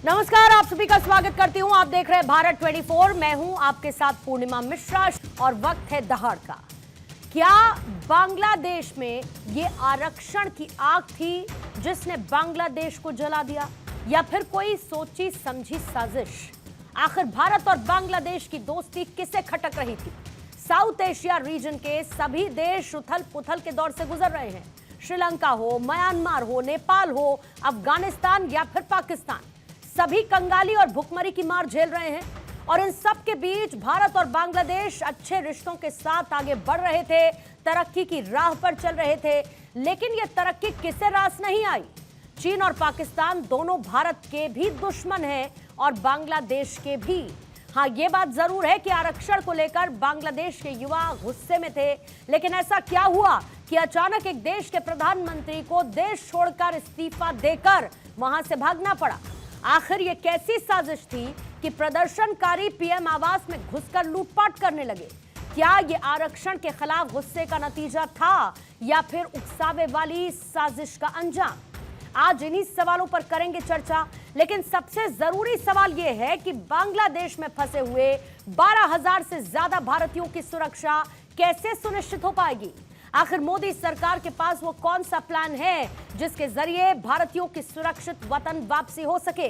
नमस्कार, आप सभी का स्वागत करती हूं। आप देख रहे हैं भारत 24। मैं हूं आपके साथ पूर्णिमा मिश्रा और वक्त है दहाड़ का। क्या बांग्लादेश में ये आरक्षण की आग थी जिसने बांग्लादेश को जला दिया, या फिर कोई सोची समझी साजिश? आखिर भारत और बांग्लादेश की दोस्ती किसे खटक रही थी? साउथ एशिया रीजन के सभी देश उथल पुथल के दौर से गुजर रहे हैं। श्रीलंका हो, म्यांमार हो, नेपाल हो, अफगानिस्तान या फिर पाकिस्तान, सभी कंगाली और भुखमरी की मार झेल रहे हैं। और इन सब के बीच भारत और बांग्लादेश अच्छे रिश्तों के साथ आगे बढ़ रहे थे, तरक्की की राह पर चल रहे थे। लेकिन यह तरक्की किसे रास नहीं आई? चीन और पाकिस्तान दोनों भारत के भी दुश्मन हैं और बांग्लादेश के भी। हाँ, ये बात जरूर है कि आरक्षण को लेकर बांग्लादेश के युवा गुस्से में थे। लेकिन ऐसा क्या हुआ कि अचानक एक देश के प्रधानमंत्री को देश छोड़कर इस्तीफा देकर वहां से भागना पड़ा? आखिर ये कैसी साजिश थी कि प्रदर्शनकारी पीएम आवास में घुसकर लूटपाट करने लगे? क्या ये आरक्षण के खिलाफ गुस्से का नतीजा था या फिर उकसावे वाली साजिश का अंजाम? आज इन्हीं सवालों पर करेंगे चर्चा। लेकिन सबसे जरूरी सवाल यह है कि बांग्लादेश में फंसे हुए 12,000 से ज्यादा भारतीयों की सुरक्षा कैसे सुनिश्चित हो पाएगी? आखिर मोदी सरकार के पास वो कौन सा प्लान है जिसके जरिए भारतीयों की सुरक्षित वतन वापसी हो सके?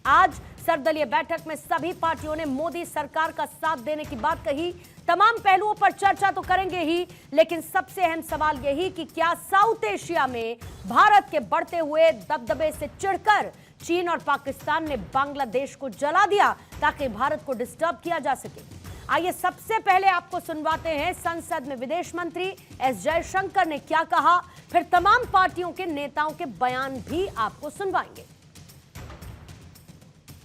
आज सर्वदलीय बैठक में सभी पार्टियों ने मोदी सरकार का साथ देने की बात कही। तमाम पहलुओं पर चर्चा तो करेंगे ही, लेकिन सबसे अहम सवाल यही कि क्या साउथ एशिया में भारत के बढ़ते हुए दबदबे से चिढ़कर चीन और पाकिस्तान ने बांग्लादेश को जला दिया ताकि भारत को डिस्टर्ब किया जा सके? आइए सबसे पहले आपको सुनवाते हैं संसद में विदेश मंत्री एस जयशंकर ने क्या कहा, फिर तमाम पार्टियों के नेताओं के बयान भी आपको सुनवाएंगे।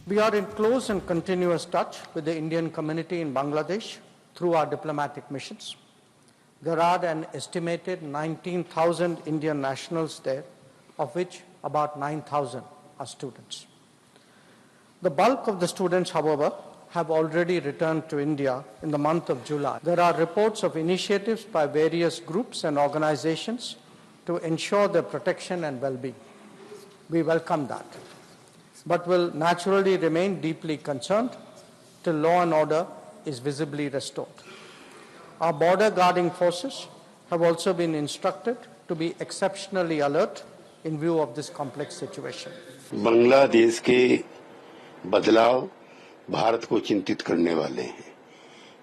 We are in close and continuous touch with the Indian community in Bangladesh through our diplomatic missions. There are an estimated 19,000 Indian nationals there, of which about 9,000 are students. The bulk of the students, however, have already returned to India in the month of July. There are reports of initiatives by various groups and organizations to ensure their protection and well-being. We welcome that, but will naturally remain deeply concerned till law and order is visibly restored. Our border guarding forces have also been instructed to be exceptionally alert in view of this complex situation. Bangladesh के बदलाव भारत को चिंतित करने वाले हैं।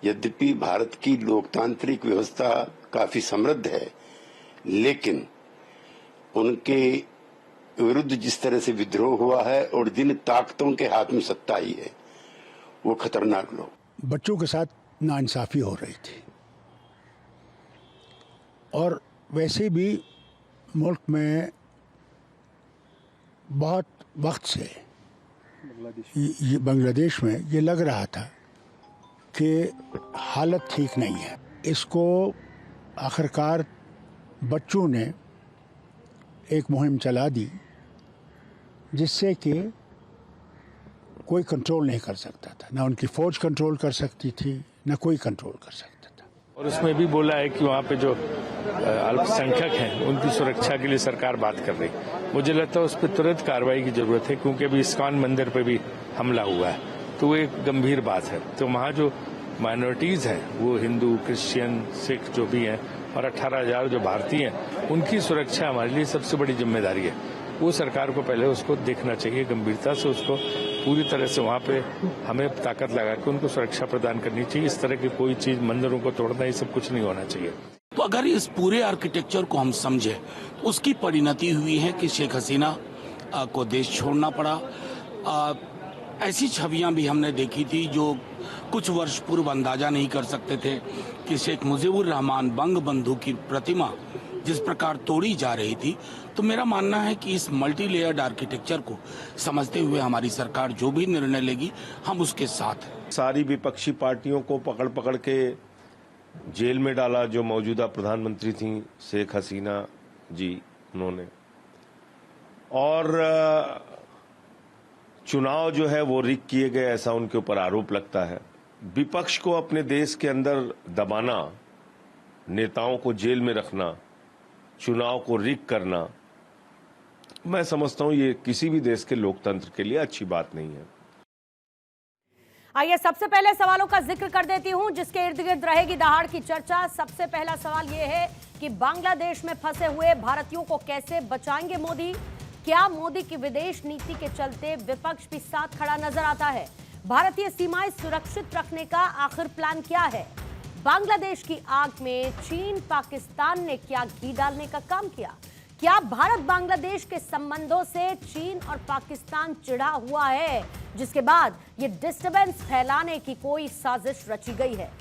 यद्यपि भारत की लोकतांत्रिक व्यवस्था काफी समृद्ध है, लेकिन उनके विरुद्ध जिस तरह से विद्रोह हुआ है और जिन ताकतों के हाथ में सत्ता आई है, वो खतरनाक लोग। बच्चों के साथ नाइंसाफी हो रही थी और वैसे भी मुल्क में बहुत वक्त से बांग्लादेश में ये लग रहा था कि हालत ठीक नहीं है। इसको आखिरकार बच्चों ने एक मुहिम चला दी जिससे कि कोई कंट्रोल नहीं कर सकता था, ना उनकी फौज कंट्रोल कर सकती थी, ना कोई कंट्रोल कर सकता था। और उसमें भी बोला है कि वहाँ पे जो अल्पसंख्यक हैं उनकी सुरक्षा के लिए सरकार बात कर रही। मुझे लगता है उस पर तुरंत कार्रवाई की जरूरत है, क्योंकि अभी इस्कॉन मंदिर पे भी हमला हुआ है, तो वो एक गंभीर बात है। तो वहाँ जो माइनॉरिटीज हैं, वो हिंदू, क्रिश्चियन, सिख जो भी हैं, और 18,000 जो भारतीय हैं, उनकी सुरक्षा हमारे लिए सबसे बड़ी जिम्मेदारी है। वो सरकार को पहले उसको देखना चाहिए, गंभीरता से उसको पूरी तरह से वहाँ पे हमें ताकत लगा के उनको सुरक्षा प्रदान करनी चाहिए। इस तरह की कोई चीज, मंदिरों को तोड़ना, ये सब कुछ नहीं होना चाहिए। तो अगर इस पूरे आर्किटेक्चर को हम समझे, उसकी परिणति हुई है कि शेख हसीना को देश छोड़ना पड़ा। ऐसी छवियां भी हमने देखी थी जो कुछ वर्ष पूर्व अंदाजा नहीं कर सकते थे कि शेख मुजीबुर रहमान बंग बंधु की प्रतिमा जिस प्रकार तोड़ी जा रही थी। तो मेरा मानना है कि इस मल्टी लेयर्ड आर्किटेक्चर को समझते हुए हमारी सरकार जो भी निर्णय लेगी, हम उसके साथ हैं। सारी विपक्षी पार्टियों को पकड़ पकड़ के जेल में डाला, जो मौजूदा प्रधानमंत्री थी शेख हसीना जी, उन्होंने, और चुनाव जो है वो रिग किए गए, ऐसा उनके ऊपर आरोप लगता है। विपक्ष को अपने देश के अंदर दबाना, नेताओं को जेल में रखना, चुनाव को रिग करना, मैं समझता हूं ये किसी भी देश के लोकतंत्र के लिए अच्छी बात नहीं है। आइए सबसे पहले सवालों का जिक्र कर देती हूं जिसके इर्द गिर्द रहेगी दहाड़ की चर्चा। सबसे पहला सवाल यह है कि बांग्लादेश में फंसे हुए भारतीयों को कैसे बचाएंगे मोदी? क्या मोदी की विदेश नीति के चलते विपक्ष भी साथ खड़ा नजर आता है? भारतीय सीमाएं सुरक्षित रखने का आखिर प्लान क्या है? बांग्लादेश की आग में चीन पाकिस्तान ने क्या घी डालने का काम किया? क्या भारत बांग्लादेश के संबंधों से चीन और पाकिस्तान चिढ़ा हुआ है जिसके बाद ये डिस्टर्बेंस फैलाने की कोई साजिश रची गई है?